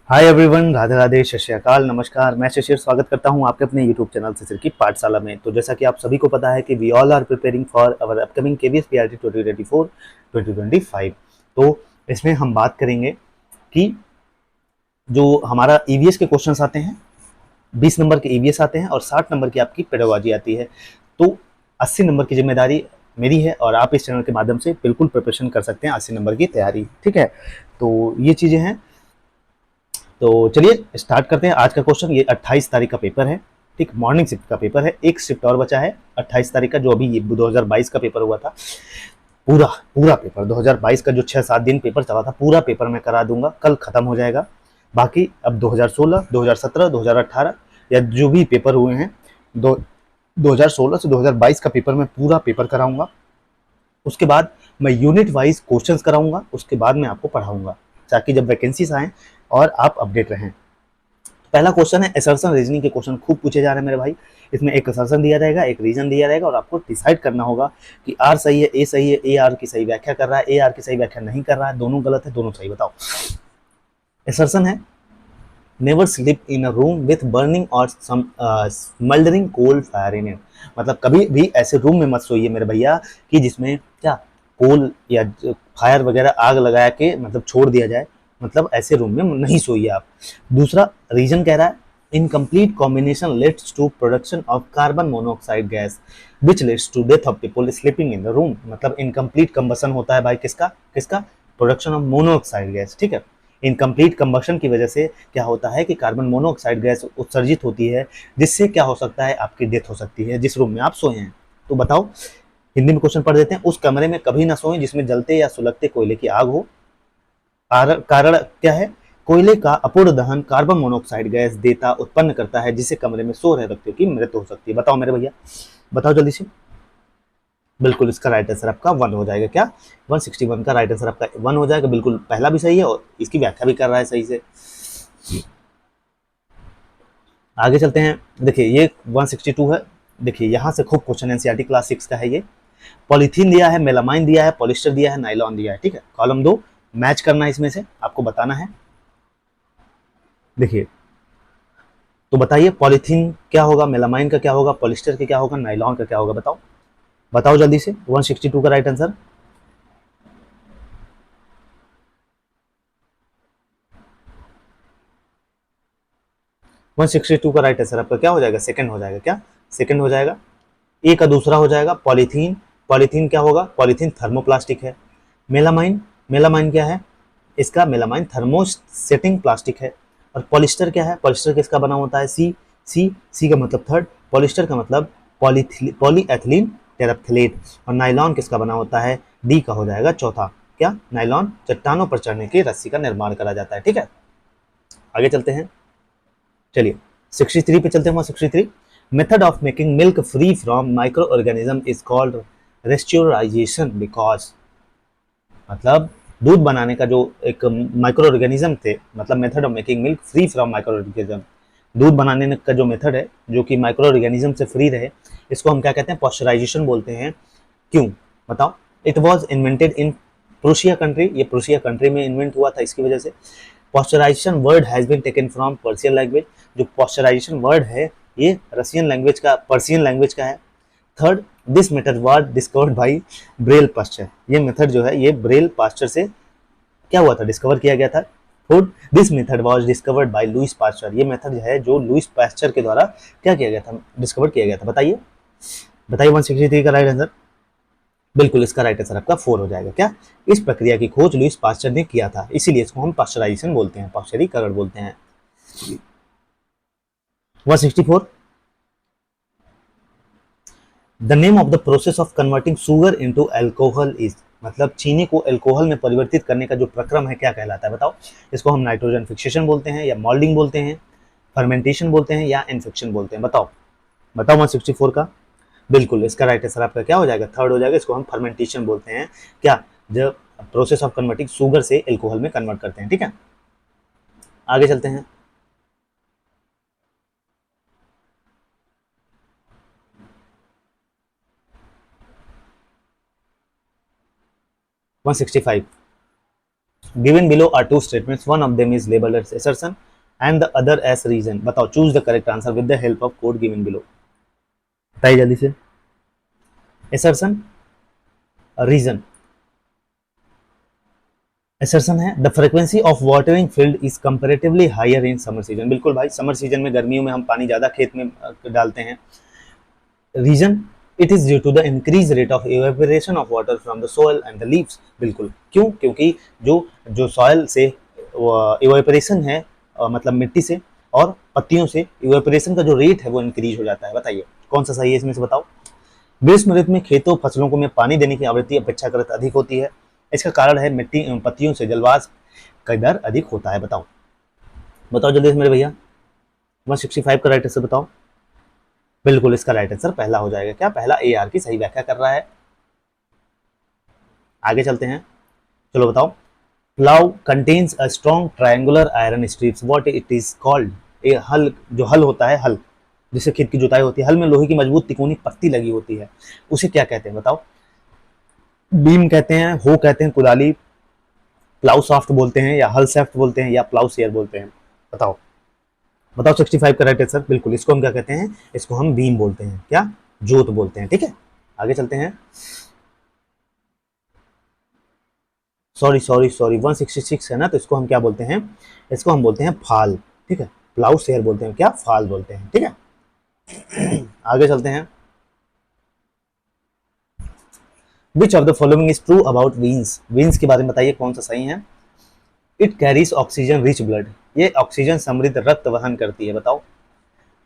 Hi everyone, Radhe Radhe, सत श्री अकाल, नमस्कार। मैं शशिर स्वागत करता हूं आपके अपने यूट्यूब चैनल शिशिर की पाठशाला में। तो जैसा कि आप सभी को पता है कि we all are preparing for our upcoming KVS PRT 2024 2025। तो इसमें हम बात करेंगे कि जो हमारा ईवीएस के क्वेश्चंस आते हैं, 20 नंबर के ईवीएस आते हैं और 60 नंबर की आपकी पेडागोजी आती है। तो 80 नंबर की जिम्मेदारी मेरी है और आप इस चैनल के माध्यम से बिल्कुल प्रिपरेशन कर सकते हैं 80 नंबर की तैयारी। ठीक है, तो ये चीज़ें हैं। तो चलिए स्टार्ट करते हैं आज का क्वेश्चन। ये 28 तारीख का पेपर है, ठीक, मॉर्निंग शिफ्ट का पेपर है। एक शिफ्ट और बचा है 28 तारीख का, जो अभी ये 2022 का पेपर हुआ था। पूरा पूरा पेपर 2022 का जो 6-7 दिन पेपर चला था, पूरा पेपर मैं करा दूंगा, कल खत्म हो जाएगा। बाकी अब 2016, 2017, 2018 या जो भी पेपर हुए हैं, दो 2016 से 2022 का पेपर मैं पूरा पेपर कराऊंगा। उसके बाद मैं यूनिट वाइज क्वेश्चंस कराऊंगा, उसके बाद मैं आपको पढ़ाऊंगा, ताकि जब वैकेंसीज आए और आप अपडेट रहें। पहला क्वेश्चन है असर्शन रीजनिंग के क्वेश्चन खूब पूछे जा रहे हैं मेरे भाई। इसमें एक असर्शन दिया रहेगा, एक रीजन दिया रहेगा और आपको डिसाइड करना होगा कि आर सही है, ए सही है, ए आर की सही व्याख्या कर रहा है, ए आर की सही व्याख्या नहीं कर रहा है, दोनों गलत है, दोनों सही। बताओ। असर्शन है never sleep in a room with burning और स्मल्डरिंग कोल फायर इन इट। मतलब कभी भी ऐसे रूम में मत सोइए मेरे भैया कि जिसमें क्या कोल या फायर वगैरह आग लगा के मतलब छोड़ दिया जाए। मतलब ऐसे रूम में नहीं सोइए आप। दूसरा रीजन कह रहा है incomplete combination leads to production of carbon monoxide gas which leads to death of people sleeping in the room. मतलब इनकम्प्लीट कंबसन होता है भाई, किसका किसका, प्रोडक्शन ऑफ मोनोऑक्साइड गैस। ठीक है, इनकम्प्लीट कंबशन की वजह से क्या होता है कि कार्बन मोनोऑक्साइड गैस उत्सर्जित होती है, जिससे क्या हो सकता है, आपकी डेथ हो सकती है जिस रूम में आप सोए हैं। तो बताओ, हिंदी में क्वेश्चन पढ़ देते हैं। उस कमरे में कभी ना सोएं जिसमें जलते या सुलगते कोयले की आग हो। कारण क्या है, कोयले का अपूर्ण दहन कार्बन मोनोऑक्साइड गैस देता उत्पन्न करता है, जिससे कमरे में सो रहे व्यक्तियों की मृत्यु हो सकती है। बताओ मेरे भैया, बताओ जल्दी से। बिल्कुल, इसका राइट आंसर आपका 1 हो जाएगा। क्या 161 का राइट आंसर आपका 1 हो जाएगा। बिल्कुल, पहला भी सही है और इसकी व्याख्या भी कर रहा है सही से। आगे चलते हैं। देखिए ये 162 है। देखिए यहाँ से खूब क्वेश्चन एनसीईआरटी क्लास 6 का है ये। पॉलीथीन दिया है, मेलामाइन दिया है, पॉलिस्टर दिया है, नाइलॉन दिया है। ठीक है, कॉलम 2 मैच करना है, इसमें से आपको बताना है। देखिए, तो बताइए पॉलीथीन क्या होगा, मेलामाइन का क्या होगा, पॉलिस्टर का क्या होगा, नाइलॉन का क्या होगा। बताओ, बताओ जल्दी से। 162 का राइट आंसर। 162 का राइट आंसर आपका क्या हो जाएगा, सेकंड हो जाएगा। क्या सेकंड हो जाएगा। ए का दूसरा हो जाएगा पॉलीथीन। पॉलीथीन क्या होगा, पॉलीथीन थर्मोप्लास्टिक है। मेलामाइन, मेलामाइन क्या है, इसका मेलामाइन थर्मोसेटिंग प्लास्टिक है। और पॉलिस्टर क्या है, पॉलिस्टर किसका बना होता है, सी। सी का मतलब थर्ड, पॉलिस्टर का मतलब पॉलीएथिलीन टेराफ्थलेट। और नाइलॉन किसका बना होता है, डी का हो जाएगा चौथा। क्या, नाइलॉन चट्टानों पर चढ़ने की रस्सी का निर्माण करा जाता है। ठीक है, आगे चलते हैं। चलिए 63 पे चलते हैं। 163 method of making milk free from microorganism is called restorization because. मतलब दूध बनाने का जो एक माइक्रो ऑर्गेनिज्म थे, मतलब method of making milk free from micro organism, दूध बनाने का जो मेथड है जो कि माइक्रो ऑर्गेनिज्म से फ्री रहे, इसको हम क्या कहते हैं, पॉस्चराइजेशन बोलते हैं। क्यों, बताओ। It was invented in Prussia country, ये प्रूशिया कंट्री में इन्वेंट हुआ था, इसकी वजह से। Pasteurization word has been taken from Persian language, जो पॉस्चराइजेशन वर्ड है ये रशियन लैंग्वेज का, पर्शियन लैंग्वेज का है। Third, this method was discovered by Braille Pasteur, ये मेथड जो है ये ब्रेल पास्चर से क्या हुआ था, डिस्कवर किया गया था। Fourth, this method was discovered by Louis Pasteur, ये मेथड है जो लुइस पास्चर के द्वारा क्या किया गया था, डिस्कवर किया गया था। बताइए, बताइए 163 का राइट आंसर। बिल्कुल, इसका राइट आंसर आपका 4 हो जाएगा। क्या, इस प्रक्रिया की खोज लुइस पास्चर ने किया था, इसीलिए इसको हम पास्चराइजेशन बोलते हैं, पास्चरीकरण बोलते हैं। 164 the name of the process of converting sugar into alcohol is. मतलब चीनी को अल्कोहल में परिवर्तित करने का जो प्रक्रम है क्या कहलाता है, बताओ। इसको हम नाइट्रोजन फिक्सेशन बोलते हैं या मोल्डिंग बोलते हैं, फर्मेंटेशन बोलते हैं या इन्फेक्शन बोलते हैं। बताओ, बताओ 164 का। बिल्कुल, इसका राइट आंसर आपका क्या हो जाएगा, थर्ड हो जाएगा। इसको हम फर्मेंटेशन बोलते हैं। क्या, जब प्रोसेस ऑफ कन्वर्टिंग शुगर से अल्कोहल में कन्वर्ट करते हैं। ठीक है, आगे चलते हैं। 165 given below are two statements, one of them is labelled as assertion and the other as reason. बताओ, choose the correct answer with the help of code given below. बताइए जल्दी से। assertion, reason. assertion है the frequency of watering field is comparatively higher in summer season. बिल्कुल भाई, summer season में, गर्मियों में हम पानी ज्यादा खेत में डालते हैं। Reason, it is due to the increase rate of evaporation of water from the soil and the leaves. बिल्कुल, क्यों? क्योंकि जो जो सॉइल से इवेपोरेशन है, मतलब मिट्टी से और पत्तियों से इवेपोरेशन का जो रेट है वो इंक्रीज हो जाता है। बताइए कौन सा सही है इसमें से, बताओ। ग्रीष्म ऋतु में खेतों फसलों को में पानी देने की आवृत्ति अपेक्षाकृत अधिक होती है। इसका कारण है मिट्टी पत्तियों से जलवाष्प का दर अधिक होता है। बताओ बताओ जल्दी से मेरे भैया। 165 का राइट आंसर बताओ। बिल्कुल, इसका राइट आंसर पहला हो जाएगा। क्या? पहला ए आर की सही व्याख्या कर रहा है। आगे चलते हैं, चलो बताओ। Plough contains a strong triangular iron strips, what it is called. ये हल, जो हल होता है, हल जिससे खेत की जुताई होती है, हल में लोहे की मजबूत तिकोनी पत्ती लगी होती है, उसे क्या कहते हैं? बताओ। बीम कहते हैं, हो कहते हैं, कुदाली, प्लाउ सॉफ्ट बोलते हैं, या हल सॉफ्ट बोलते हैं, या प्लाउ शेयर बोलते हैं? बताओ बताओ। 65 का राइट आंसर। बिल्कुल, इसको हम क्या कहते हैं? इसको हम बीम बोलते हैं। क्या? जोत बोलते हैं। ठीक है, आगे चलते हैं। सॉरी सॉरी सॉरी, 166 है ना, तो इसको हम क्या बोलते हैं? इसको हम बोलते हैं फाल। ठीक है, प्लाउ शेयर बोलते हैं, क्या? फाल बोलते हैं। ठीक है, आगे चलते हैं। Which of the following is true about veins. Veins के बारे में बताइए कौन सा सही है? It carries oxygen rich blood, ये ऑक्सीजन समृद्ध रक्त वहन करती है। बताओ।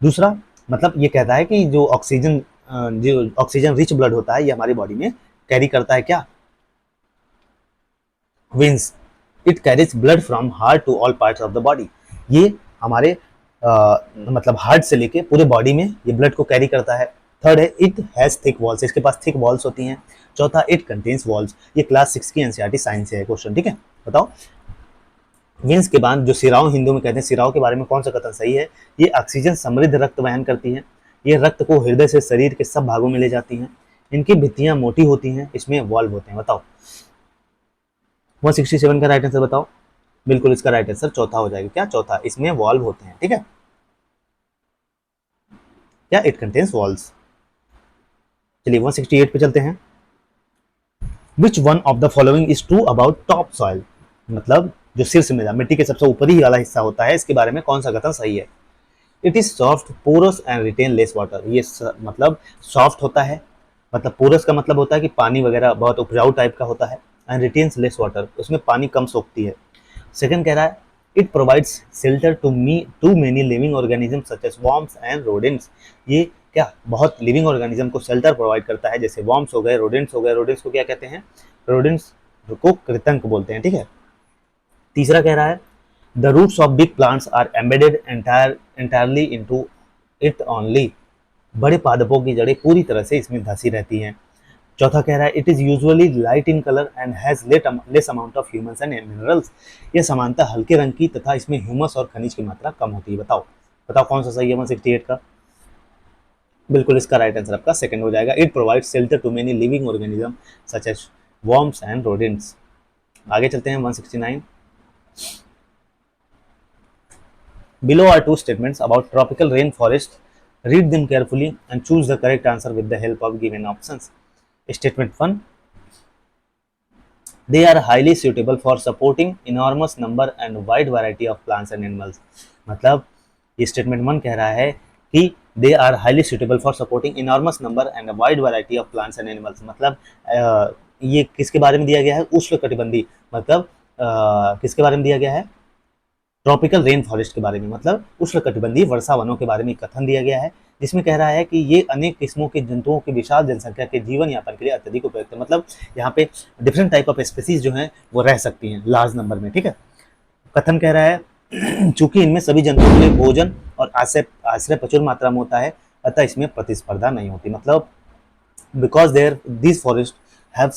दूसरा, मतलब ये कहता है कि जो ऑक्सीजन रिच ब्लड होता है, ये हमारी बॉडी में कैरी करता है। क्या? Veins, it carries blood from heart to all parts of the body, ये हमारे मतलब हार्ट से लेके पूरे बॉडी में ये ब्लड को कैरी करता है। थर्ड है, इट हैज थिक वॉल्स, इसके पास थिक वॉल्स होती हैं। चौथा, इट कंटेन्स वॉल्स, ये क्लास 6 की एनसीईआरटी साइंस से है क्वेश्चन। ठीक है, बताओ। विंस के बाद जो सिराओं हिंदू में कहते हैं, सिराओं के बारे में कौन सा कथन सही है? ये ऑक्सीजन समृद्ध रक्त वहन करती हैं, ये रक्त को हृदय से शरीर के सब भागों में ले जाती हैं, इनकी भित्तियां मोटी होती हैं, इसमें वॉल्व होते हैं। बताओ। 167 का राइट आंसर बताओ। बिल्कुल, इसका राइट आंसर चौथा हो जाएगा। क्या? चौथा, इसमें वॉल्व होते हैं। ठीक है, क्या? It contains valves. चलिए 168 पे चलते हैं। Which one of the following is true about top soil, मतलब जो शीर्ष मृदा, मिट्टी के सबसे ऊपरी वाला हिस्सा होता है, इसके बारे में कौन सा कथन सही है? It is soft, porous and retain less water, ये मतलब सॉफ्ट होता है, मतलब पोरस का मतलब होता है कि पानी वगैरह बहुत उपजाऊ टाइप का होता है, एंड रिटेन्स लेस वाटर, उसमें पानी कम सोखती है। सेकंड कह रहा है, it provides shelter to many living organism such as worms and rodents, ये क्या बहुत लिविंग ऑर्गेनिज्म को शेल्टर प्रोवाइड करता है, जैसे वॉर्म्स हो गए, रोडेंट्स हो गए। रोडेंट्स को क्या कहते हैं? रोडेंट्स को कृंतक बोलते हैं। ठीक है, तीसरा कह रहा है, the roots of big plants are embedded entirely into it only, बड़े पादपों की जड़ें पूरी तरह से इसमें धंसी रहती हैं। चौथा कह रहा है, it is usually light in colour and has less amount of humus and minerals, यह समानता हल्के रंग की तथा इसमें ह्यूमस और खनिज की मात्रा कम होती है। बताओ बताओ कौन सा सही है 168 का? बिल्कुल, इसका राइट आंसर आपका सेकंड हो जाएगा। It provide shelter to many living organism such as worms and rodents. आगे चलते हैं 169। Below are two statements about tropical rainforest. Read them carefully and choose the correct answer with the help of given options. Statement 1. They are highly suitable for supporting enormous number and wide variety of plants and animals. मतलब ये statement 1 कह रहा है कि they are highly suitable for supporting enormous number and wide variety of plants and animals, मतलब ये किसके बारे में दिया गया है? उष्णकटिबंधीय, मतलब किसके बारे में दिया गया है? ट्रॉपिकल रेन फॉरेस्ट के बारे में, मतलब उष्णकटिबंधीय वर्षा वनों के बारे में कथन दिया गया है, जिसमें कह रहा है कि ये अनेक किस्मों के जंतुओं की विशाल जनसंख्या के जीवन यापन के लिए अत्यधिक उपयुक्त है, मतलब यहाँ पे डिफरेंट टाइप ऑफ स्पीसीज जो हैं वो रह सकती हैं लार्ज नंबर में। ठीक है, कथन कह रहा है चूंकि इनमें सभी जंतुओं के लिए भोजन और आश्रय प्रचुर मात्रा में होता है, अतः इसमें प्रतिस्पर्धा नहीं होती, मतलब because there these forests have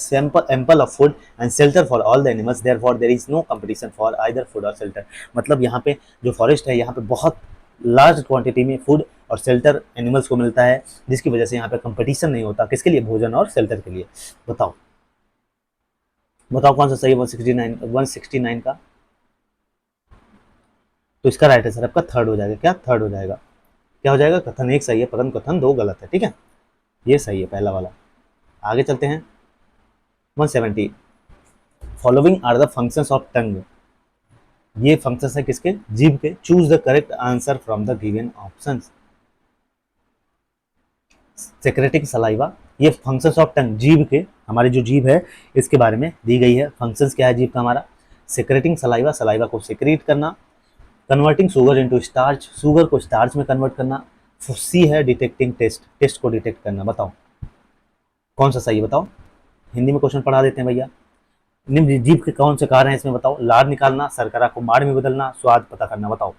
ample of food and shelter for all the animals, therefore there is no competition for either food or shelter, मतलब यहाँ पे जो फॉरेस्ट है यहाँ पे बहुत लार्ज क्वांटिटी में फूड और शेल्टर एनिमल्स को मिलता है, जिसकी वजह से यहाँ पे कंपटीशन नहीं होता, किसके लिए? भोजन और शेल्टर के लिए। बताओ बताओ कौन सा सही है 169 का। तो इसका राइट आंसर आपका थर्ड हो जाएगा। क्या थर्ड हो जाएगा? क्या हो जाएगा? कथन एक सही है, परंतु कथन दो गलत है। ठीक है, ये सही है पहला वाला। आगे चलते हैं 170। Following are the functions of tongue. ये फंक्शंस है किसके? जीभ के। Choose the correct answer from the given options. Secreting saliva, ये फंक्शंस ऑफ टंग, जीभ के, हमारी जो जीभ है इसके बारे में दी गई है। फंक्शंस क्या है जीभ का हमारा? सेक्रेटिंग सलाइवा, सलाइवा को सेक्रेट करना। Converting sugar into starch, sugar को स्टार्च में कन्वर्ट करना। सी है डिटेक्टिंग टेस्ट, टेस्ट को डिटेक्ट करना। बताओ कौन सा सही है? बताओ, हिंदी में क्वेश्चन पढ़ा देते हैं भैया। निम्न जीभ के कौन से कार्य हैं इसमें? बताओ। लार निकालना, शर्करा को माड़ में बदलना, स्वाद पता करना। बताओ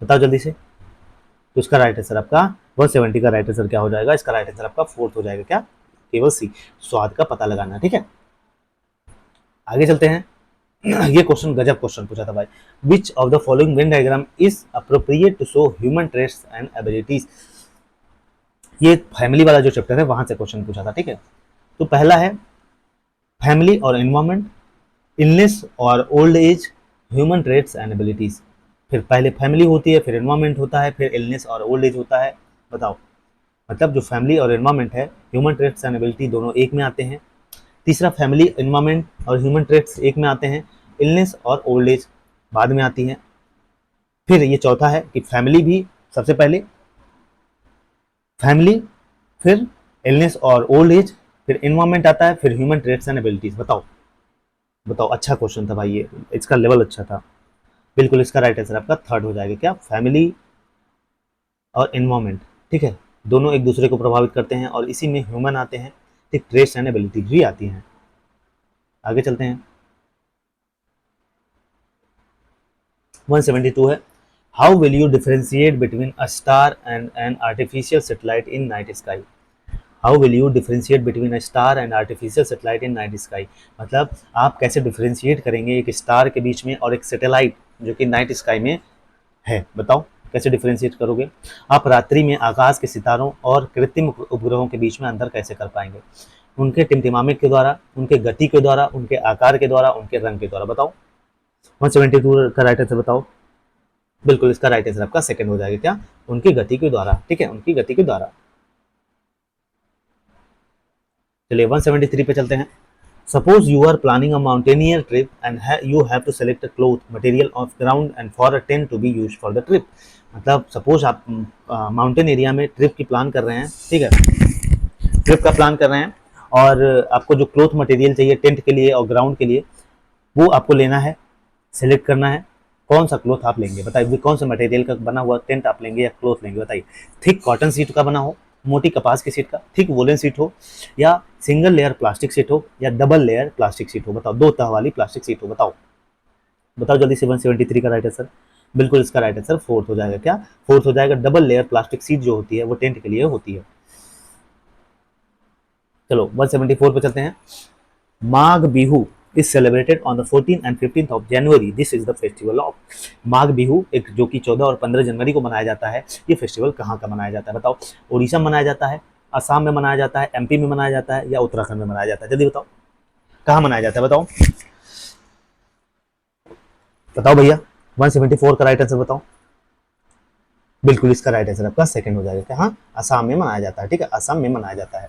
बताओ जल्दी से। तो इसका राइट आंसर आपका 170 का राइट आंसर क्या हो जाएगा? इसका राइट आंसर आपका फोर्थ हो जाएगा। क्या? केवल सी, स्वाद का पता लगाना। ठीक है, आगे चलते हैं। ये क्वेश्चन गजब क्वेश्चन पूछा था भाई। Which of the following Venn diagram is appropriate to show human traits and abilities. ये फैमिली वाला जो चैप्टर है वहां से क्वेश्चन पूछा था। ठीक है, तो पहला है फैमिली और एनवायरमेंट, इलनेस और old age, human traits and abilities. फिर पहले फैमिली होती है, फिर एनवायरमेंट होता है, फिर इलनेस और ओल्ड एज होता है। बताओ, मतलब जो फैमिली और एनवायरमेंट है, ह्यूमन ट्रेट्स एंड एबिलिटी दोनों एक में आते हैं। तीसरा, फैमिली, एनवायरमेंट और ह्यूमन ट्रेट्स एक में आते हैं, इलनेस और ओल्ड एज बाद में आती है। फिर ये चौथा है कि फैमिली भी सबसे पहले, फैमिली, फिर इलनेस और ओल्ड एज, फिर एनवायरमेंट आता है, फिर ह्यूमन ट्रेट्स एंड एबिलिटीज। बताओ बताओ, अच्छा क्वेश्चन था भाई ये, इसका लेवल अच्छा था। बिल्कुल इसका राइट आंसर आपका थर्ड हो जाएगा। क्या? फैमिली और एनवायरमेंट। ठीक है, दोनों एक दूसरे को प्रभावित करते हैं और इसी में ह्यूमन आते हैं। ठीक, ट्रेट्स एंड एबिलिटीज भी आती हैं। आगे चलते हैं 172 है। How will you differentiate between a star and an artificial satellite in night sky. How will you differentiate between a star and artificial satellite in night sky. मतलब आप कैसे डिफरेंशिएट करेंगे एक स्टार के बीच में और एक सैटेलाइट जो कि नाइट स्काई में है। बताओ कैसे डिफरेंशिएट करोगे? आप रात्रि में आकाश के सितारों और कृत्रिम उपग्रहों के बीच में अंतर कैसे कर पाएंगे? उनके टिमटिमाने के द्वारा, उनके गति के द्वारा, उनके आकार के द्वारा, उनके रंग के द्वारा। बताओ 172 का राइट आंसर बताओ। बिल्कुल इसका राइट आंसर आपका सेकंड हो जाएगा। क्या? उनकी गति के द्वारा। ठीक है, उनकी गति के द्वारा। चलिए 173 पे चलते हैं। Suppose you are planning a mountaineer trip and you have to select a cloth material of ground and for a tent to be used for the trip. मतलब सपोज आप माउंटेन एरिया में ट्रिप की plan कर रहे हैं। ठीक है, trip का प्लान कर रहे हैं और आपको जो क्लोथ मटेरियल चाहिए टेंट के लिए और ग्राउंड के लिए, वो आपको लेना है, सेलेक्ट करना है। कौन सा क्लोथ आप लेंगे? बताइए, कौन सा मटेरियल का बना हुआ टेंट आप लेंगे या क्लोथ लेंगे? बताइए, थिक कॉटन सीट का बना हो, मोटी कपास की सीट का, थिक वोलन सीट हो, या सिंगल लेयर प्लास्टिक सीट हो, या डबल लेयर प्लास्टिक सीट हो। बताओ, दो तह वाली प्लास्टिक सीट हो। बताओ बताओ जल्दी से। 173 का राइट आंसर, बिल्कुल इसका राइट आंसर फोर्थ हो जाएगा। क्या? फोर्थ हो जाएगा। डबल लेयर प्लास्टिक सीट जो होती है वो टेंट के लिए होती है। चलो 174 पे चलते हैं। Magh Bihu is celebrated on the 14th and 15th of January. This is the festival of Magh Bihu, एक जो कि 14 और 15 जनवरी को मनाया जाता है। ये फेस्टिवल कहाँ का मनाया जाता है? बताओ। उड़ीसा में मनाया जाता है, असम में मनाया जाता है, एमपी में मनाया जाता है, या उत्तराखंड में मनाया जाता है? जल्दी बताओ कहाँ मनाया जाता है। बताओ बताओ भैया। 174 का राइट आंसर बताओ। बिल्कुल इसका राइट आंसर आपका सेकंड हो जाएगा। कहाँ? असम में मनाया जाता है। ठीक है, असम में मनाया जाता है।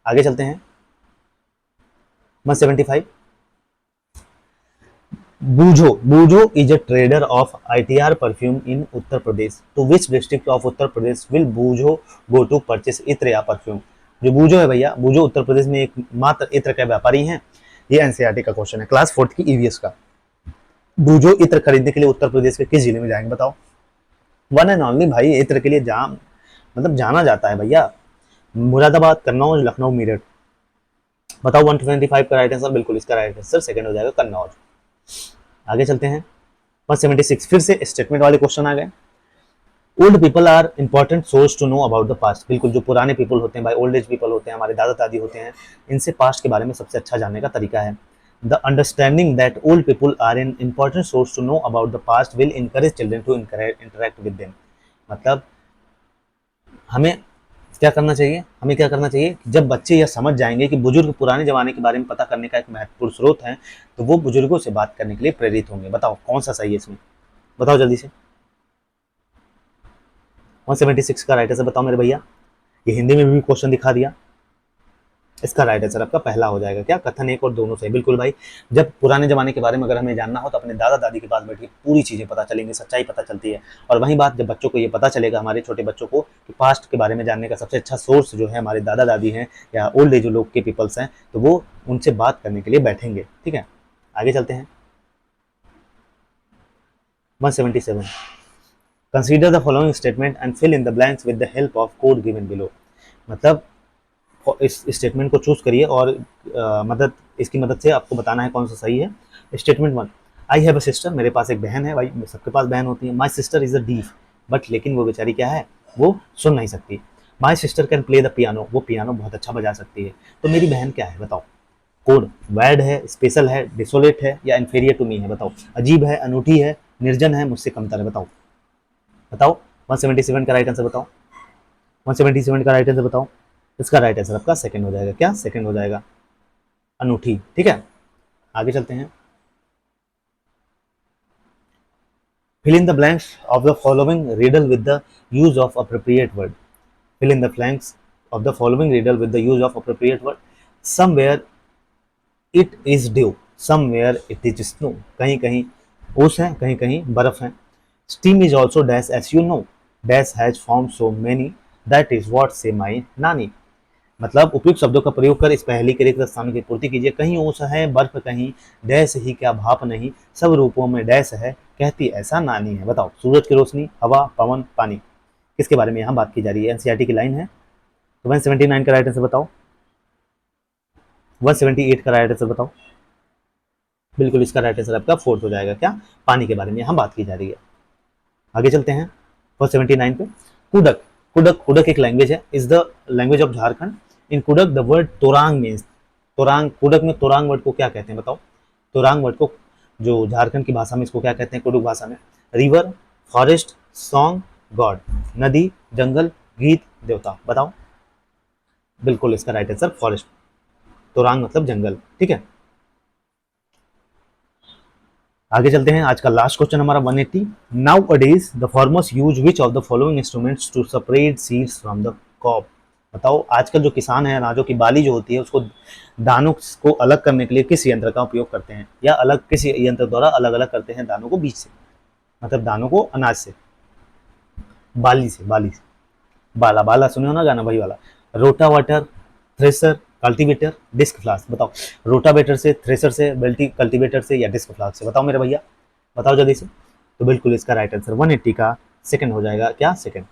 आगे चलते हैं 175। Bujo is a trader of ITR perfume in Uttar Pradesh. To which district of Uttar Pradesh will Bujo go to purchase इत्र या परफ्यूम? जो बूजो है भैया, बूजो उत्तर प्रदेश में एक मात्र इत्र का व्यापारी हैं। ये एनसीईआरटी का क्वेश्चन है, क्लास 4 की ईवीएस का। बूजो इत्र खरीदने के लिए उत्तर प्रदेश के किस जिले में जाएंगे? बताओ। वन एंड ओनली भाई, इत्र के लिए मतलब जाना जाता है भैया, मुरादाबाद, कन्नौज, लखनऊ, मेरठ। बताओ 125 का राइट आंसर। बिल्कुल इसका राइट आंसर सेकंड हो जाएगा, कन्नौज। आगे चलते हैं 176। फिर से स्टेटमेंट वाले क्वेश्चन आ गए। Old people are important source to know about the past. बिल्कुल, जो पुराने पीपल होते हैं भाई, ओल्ड एज पीपल होते हैं, हमारे दादा दादी होते हैं, इनसे पास्ट के बारे में सबसे अच्छा जानने का तरीका है। The understanding that old people are an important source to know about the past will encourage children to interact with them. मतलब हमें क्या करना चाहिए, हमें क्या करना चाहिए, जब बच्चे यह समझ जाएंगे कि बुजुर्ग पुराने जमाने के बारे में पता करने का एक महत्वपूर्ण स्रोत है, तो वो बुजुर्गों से बात करने के लिए प्रेरित होंगे। बताओ कौन सा सही है इसमें, बताओ जल्दी से। 176 का राइट आंसर बताओ मेरे भैया। ये हिंदी में भी क्वेश्चन दिखा दिया। इसका राइट आंसर आपका पहला हो जाएगा, क्या, कथन एक और दोनों सही। बिल्कुल भाई, जब पुराने जमाने के बारे में अगर हमें जानना हो तो अपने दादा दादी के पास बैठ के पूरी चीजें पता चलेंगी, सच्चाई पता चलती है। और वहीं बात, जब बच्चों को ये पता चलेगा, हमारे छोटे बच्चों को, कि पास्ट के बारे में जानने का सबसे अच्छा सोर्स जो है हमारे दादा दादी हैं या ओल्ड एज लोग के पीपल्स हैं, तो वो उनसे बात करने के लिए बैठेंगे। ठीक है, आगे चलते हैं। 177, consider the following statement and fill in the blanks with the help of code given below. मतलब इस स्टेटमेंट को चूज करिए और इसकी मदद से आपको बताना है कौन सा सही है। Statement 1, I have a sister, मेरे पास एक बहन है। भाई सबके पास बहन होती है। My sister is a deaf, but लेकिन वो बेचारी क्या है, वो सुन नहीं सकती। My sister can play the piano, वो पियानो बहुत अच्छा बजा सकती है। तो मेरी बहन क्या है, बताओ। कोड वैड है, स्पेशल है, डिसोलेट है, या इन्फीरियर टू मी है, बताओ। अजीब है, अनूठी है, निर्जन है, मुझसे कमतर है, बताओ। बताओ 177 का राइट आंसर बताओ। 177 का राइट आंसर बताओ। इसका राइट आंसर आपका सेकंड हो जाएगा, क्या, सेकंड हो जाएगा, अनूठी। ठीक है, आगे चलते हैं। Fill in the blanks of the following riddle with the use of appropriate word. Fill in the blanks of the following riddle with the use of appropriate word. Somewhere it is dew, somewhere it is snow, कहीं कहीं ओस है, कहीं कहीं बर्फ है। Steam is also dash as you know, dash has form so many, that is what say my नानी। मतलब उपयुक्त शब्दों का प्रयोग कर इस पहेली के रिक्त स्थान की पूर्ति कीजिए। कहीं ओस है, बर्फ कहीं, डैश ही क्या भाप नहीं, सब रूपों में डैश है, कहती ऐसा नानी है। बताओ, सूरज की रोशनी, हवा, पवन, पानी, किसके बारे में यहाँ बात की जा रही है, एनसीईआरटी की लाइन है। तो 179 का राइट आंसर बताओ। 178 का राइट आंसर बताओ। बिल्कुल, इसका राइट आंसर आपका फोर्थ हो जाएगा, क्या, पानी के बारे में यहाँ बात की जा रही है। आगे चलते हैं 179 पे। कुडक, कुडक, कुडक एक लैंग्वेज है, is the language of Jharkhand. In Kurukh the word तोरांग मीन्स, तोरांग, कुडक में तोरांग वर्ड को क्या कहते हैं, बताओ। तोरांग वर्ड को जो झारखंड की भाषा में इसको क्या कहते हैं, कुडुक भाषा में। रिवर, फॉरेस्ट, सॉन्ग, गॉड, नदी, जंगल, गीत, देवता, बताओ। बिल्कुल इसका राइट आंसर फॉरेस्ट, तोरांग मतलब जंगल। ठीक है, आगे चलते हैं। आज का लास्ट क्वेश्चन हमारा 180। Nowadays the farmers use which of the following instruments to separate seeds from the crop. बताओ, आजकल जो किसान है, अनाजों की बाली जो होती है, उसको दानों को अलग करने के लिए किस यंत्र का उपयोग करते हैं, या अलग किस यंत्र द्वारा अलग अलग करते हैं दानों को बीज से, मतलब दानों को अनाज से, बाली से, बाली से, बाला, बाला सुने हो ना गाना, वही वाला। रोटावाटर, थ्रेसर, कल्टीवेटर, डिस्क फ्लास्क, बताओ। रोटावेटर से, थ्रेसर से, बेल्टी कल्टीवेटर से, या डिस्क फ्लास्क से, बताओ मेरे भैया, बताओ जल्दी से। तो बिल्कुल इसका राइट आंसर 180 का सेकंड हो जाएगा, क्या, सेकंड,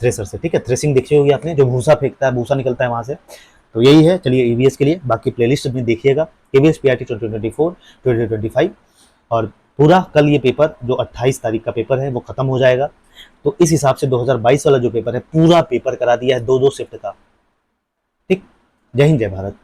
थ्रेसर से। ठीक है, थ्रेसिंग देखी होगी आपने, जो भूसा फेंकता है, भूसा निकलता है वहां से। तो यही है, चलिए ईवीएस के लिए बाकी प्लेलिस्ट में देखिएगा, केवीएस पीआरटी 2024 2025। और पूरा कल ये पेपर जो 28 तारीख का पेपर है वो खत्म हो जाएगा। तो इस हिसाब से 2022 वाला जो पेपर है, पूरा पेपर करा दिया है, दो दो शिफ्ट का। ठीक, जय हिंद, जय भारत।